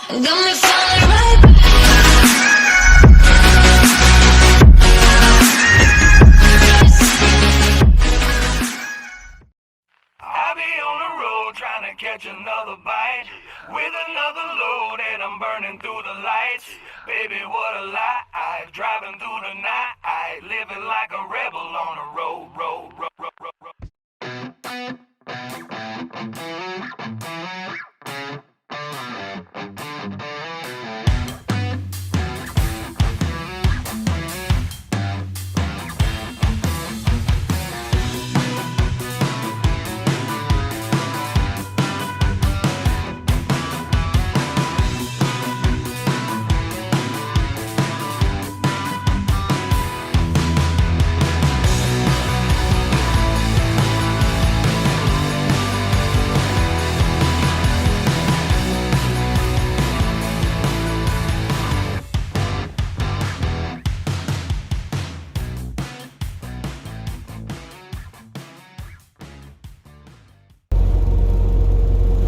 Got me falling right back. I be on the road trying to catch another bite with another load and I'm burning through the lights. Baby, what a lie. Driving through the night, living like a rebel on the road.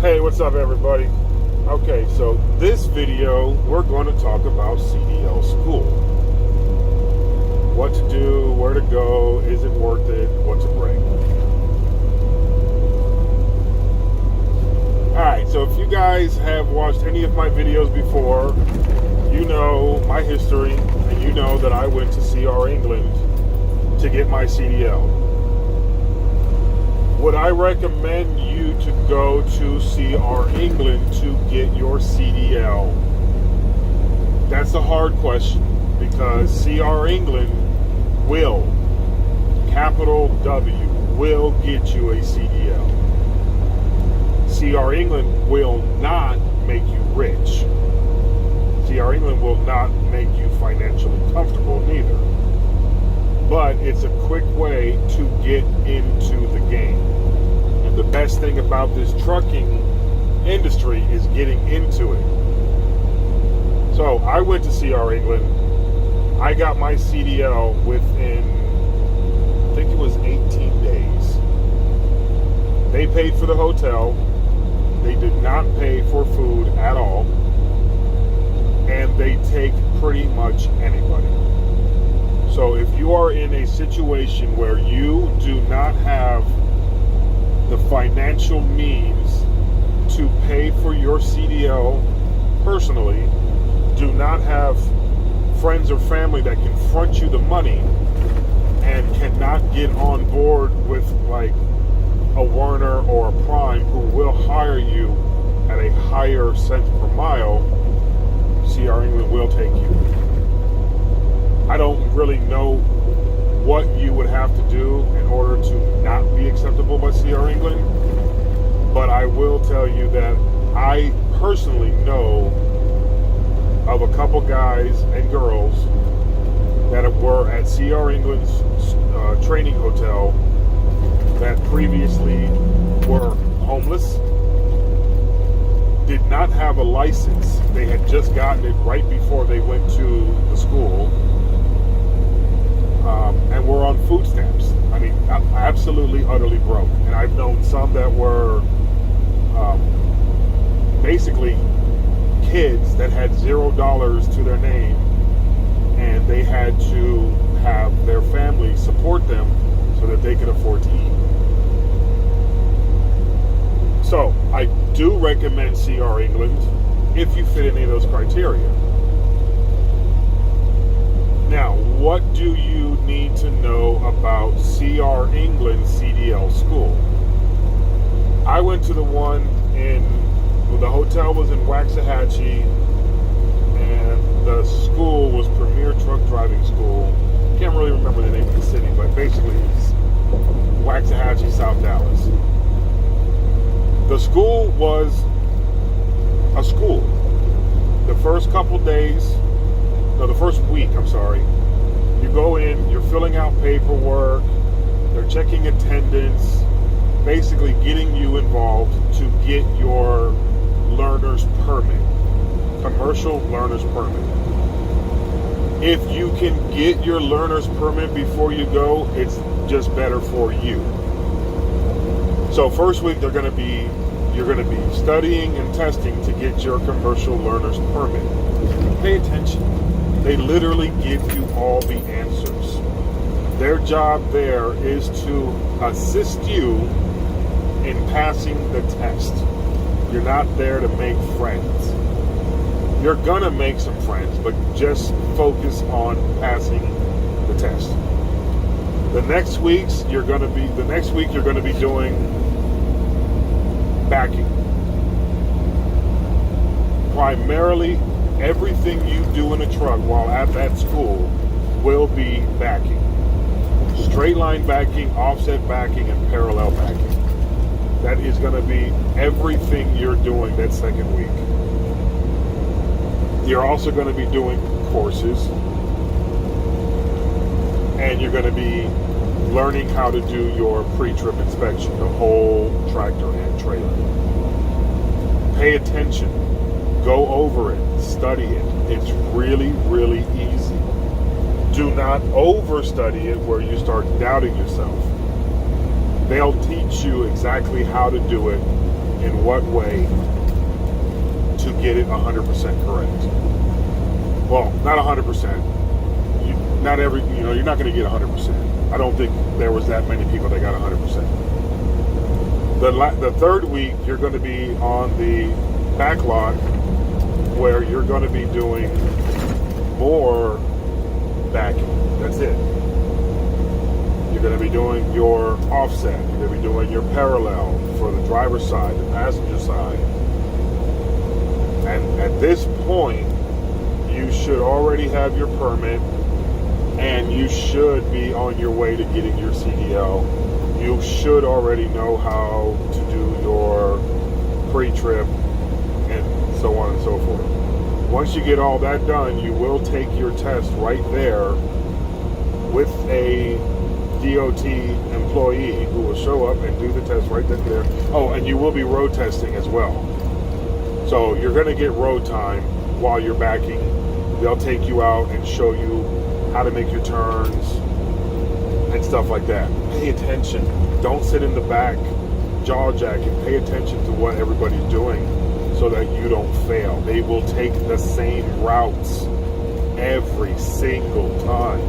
Hey, what's up everybody? Okay, so this video we're going to talk about CDL school. What to do, where to go, is it worth it, what's a break? Alright, so if you guys have watched any of my videos before, you know my history and you know that I went to CR England to get my CDL. Would I recommend you to go to CR England to get your CDL? That's a hard question because CR England will, capital W, will get you a CDL. CR England will not make you rich. CR England will not make you financially comfortable neither. But it's a quick way to get into the game. And the best thing about this trucking industry is getting into it. So I went to CR England. I got my CDL within, I think it was 18 days. They paid for the hotel. They did not pay for food at all. And they take pretty much anybody. So if you are in a situation where you do not have the financial means to pay for your CDL personally, do not have friends or family that can front you the money, and cannot get on board with like a Werner or a Prime who will hire you at a higher cent per mile, CR England will take you. I don't really know what you would have to do in order to not be acceptable by CR England, but I will tell you that I personally know of a couple guys and girls that were at CR England's training hotel that previously were homeless, did not have a license. They had just gotten it right before they went to the school. And were on food stamps. I mean, absolutely, utterly broke. And I've known some that were basically kids that had $0 to their name, and they had to have their family support them so that they could afford to eat. So, I do recommend CR England if you fit any of those criteria. Now, what do you need to know about CR England CDL school? I went to the one the hotel was in Waxahachie, and the school was Premier Truck Driving School. Can't really remember the name of the city, but basically it's Waxahachie, South Dallas. The school was a school. The first week, you go in, you're filling out paperwork, they're checking attendance, basically getting you involved to get your learner's permit, commercial learner's permit. If you can get your learner's permit before you go, it's just better for you. So first week they're going to be You're going to be studying and testing to get your commercial learner's permit. Pay attention. They literally give you all the answers. Their job there is to assist you in passing the test. You're not there to make friends. You're going to make some friends, but just focus on passing the test. The next week you're going to be doing backing. Primarily, everything you do in a truck while at that school will be backing. Straight line backing, offset backing, and parallel backing. That is going to be everything you're doing that second week. You're also going to be doing courses, and you're going to be learning how to do your pre-trip inspection, the whole tractor and trailer. Pay attention. Go over it. Study it. It's really, really easy. Do not overstudy it where you start doubting yourself. They'll teach you exactly how to do it, in what way, to get it 100% correct. Well, not 100%. You're not going to get 100%. I don't think there was that many people that got 100%. The third week, you're going to be on the backlog, where you're going to be doing more backing. That's it. You're going to be doing your offset. You're going to be doing your parallel for the driver's side, the passenger side. And at this point, you should already have your permit, and you should be on your way to getting your CDL. You should already know how to do your pre-trip and so on and so forth. Once you get all that done, you will take your test right there with a DOT employee who will show up and do the test right then and there. Oh, and you will be road testing as well. So you're going to get road time while you're backing. They'll take you out and show you how to make your turns and stuff like that. Pay attention. Don't sit in the back jaw jacking. Pay attention to what everybody's doing so that you don't fail. They will take the same routes every single time.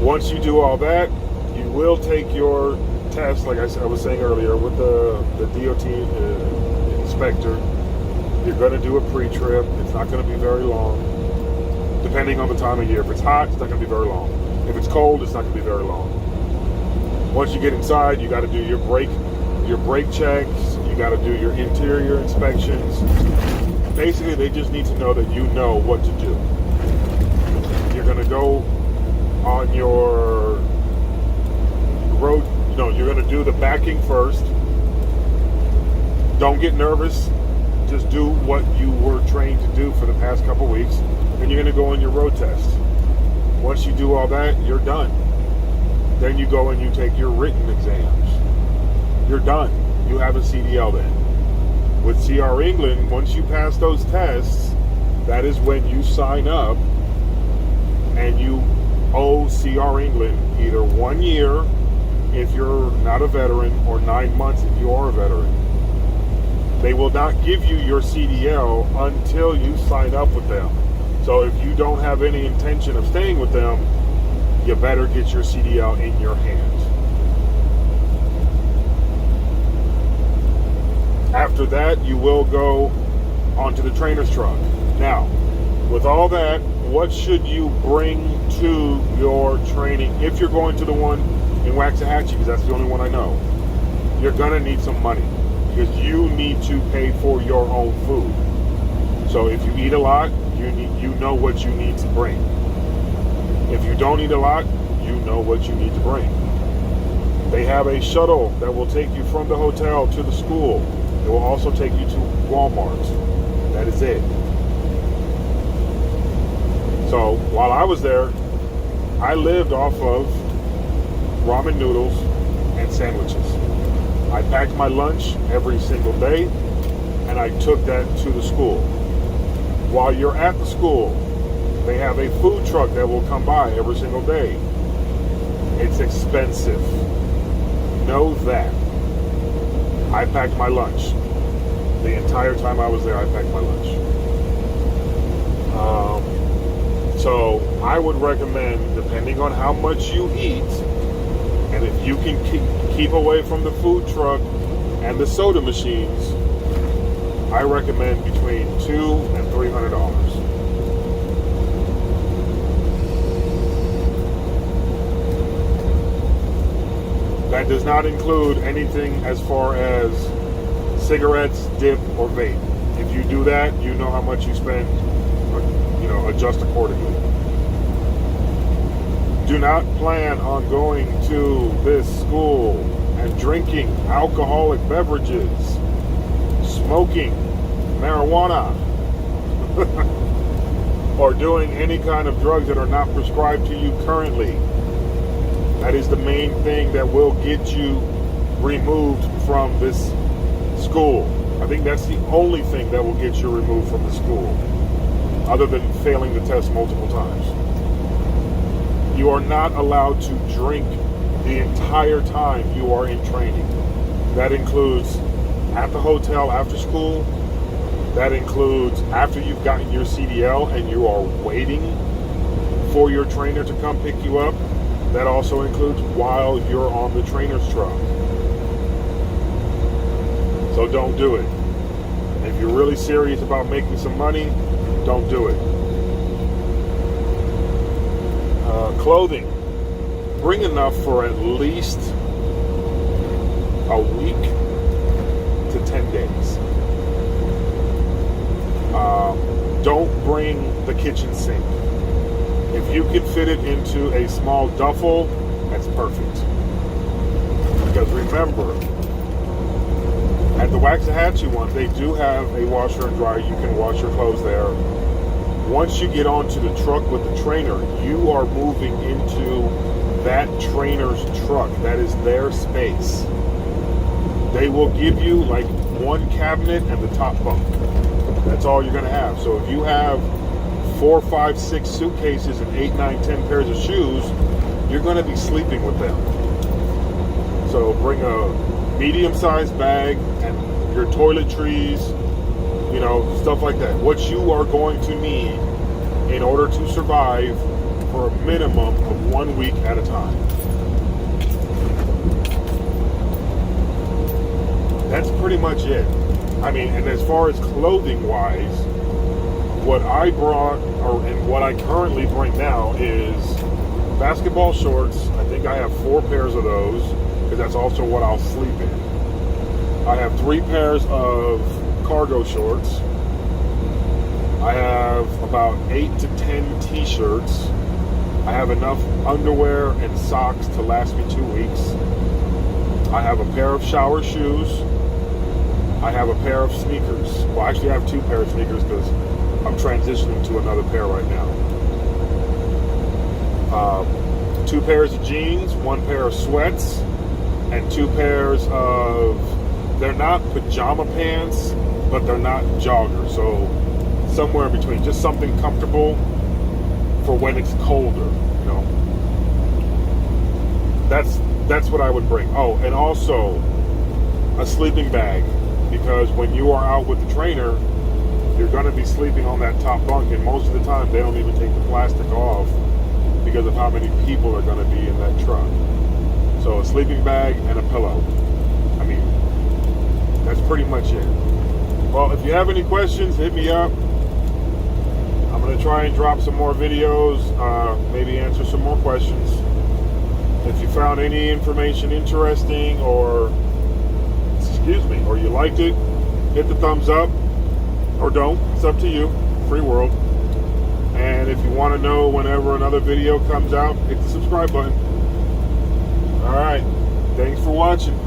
Once you do all that, you will take your test, like I was saying earlier, with the DOT inspector. You're going to do a pre-trip. It's not going to be very long, depending on the time of year. If it's hot, it's not going to be very long. If it's cold, it's not going to be very long. Once you get inside, you got to do your brake checks. You got to do your interior inspections. Basically, they just need to know that you know what to do. You're going to go on your road. You're going to do the backing first. Don't get nervous. Just do what you were trained to do for the past couple weeks. Then you're going to go on your road test. Once you do all that, you're done. Then you go and you take your written exams. You're done. You have a CDL then. With CR England, once you pass those tests, that is when you sign up and you owe CR England either 1 year if you're not a veteran or 9 months if you are a veteran. They will not give you your CDL until you sign up with them. So if you don't have any intention of staying with them, you better get your CDL in your hands. After that, you will go onto the trainer's truck. Now, with all that, what should you bring to your training if you're going to the one in Waxahachie, because that's the only one I know? You're going to need some money, because you need to pay for your own food. So if you eat a lot, you know what you need to bring. If you don't eat a lot, you know what you need to bring. They have a shuttle that will take you from the hotel to the school. It will also take you to Walmart. That is it. So while I was there, I lived off of ramen noodles and sandwiches. I packed my lunch every single day, and I took that to the school. While you're at the school, they have a food truck that will come by every single day. It's expensive. Know that. I packed my lunch. The entire time I was there, I packed my lunch. So I would recommend, depending on how much you eat, and if you can keep away from the food truck and the soda machines, I recommend between $200 and $300. That does not include anything as far as cigarettes, dip, or vape. If you do that, you know how much you spend, adjust accordingly. Do not plan on going to this school and drinking alcoholic beverages, smoking marijuana, or doing any kind of drugs that are not prescribed to you currently. That is the main thing that will get you removed from this school. I think that's the only thing that will get you removed from the school, other than failing the test multiple times. You are not allowed to drink the entire time you are in training. That includes at the hotel after school. That includes after you've gotten your CDL and you are waiting for your trainer to come pick you up. That also includes while you're on the trainer's truck. So don't do it. If you're really serious about making some money, don't do it. Clothing. Bring enough for at least a week to 10 days. Don't bring the kitchen sink. If you can fit it into a small duffel, that's perfect. Because remember, at the Waxahachie one, they do have a washer and dryer. You can wash your clothes there. Once you get onto the truck with the trainer, you are moving into that trainer's truck. That is their space. They will give you like one cabinet and the top bunk. That's all you're going to have. So if you have 4, 5, 6 suitcases and 8, 9, 10 pairs of shoes, you're going to be sleeping with them. So bring a medium-sized bag and your toiletries, stuff like that. What you are going to need in order to survive for a minimum of 1 week at a time. That's pretty much it. And as far as clothing-wise, what I brought, and what I currently bring now, is basketball shorts. I think I have 4 pairs of those, because that's also what I'll sleep in. I have 3 pairs of cargo shorts. I have about 8 to 10 t-shirts. I have enough underwear and socks to last me 2 weeks. I have a pair of shower shoes. I have a pair of sneakers. Well, actually I have 2 pairs of sneakers because I'm transitioning to another pair right now. 2 pairs of jeans, 1 pair of sweats, and 2 pairs of, they're not pajama pants, but they're not joggers. So somewhere in between, just something comfortable for when it's colder, That's what I would bring. Oh, and also a sleeping bag, because when you are out with the trainer, you're going to be sleeping on that top bunk, and most of the time they don't even take the plastic off because of how many people are going to be in that truck. So a sleeping bag and a pillow. That's pretty much it. Well, if you have any questions, hit me up. I'm going to try and drop some more videos, maybe answer some more questions. If you found any information interesting or you liked it, hit the thumbs up, or don't. It's up to you. Free world. And if you want to know whenever another video comes out, hit the subscribe button. All right. Thanks for watching.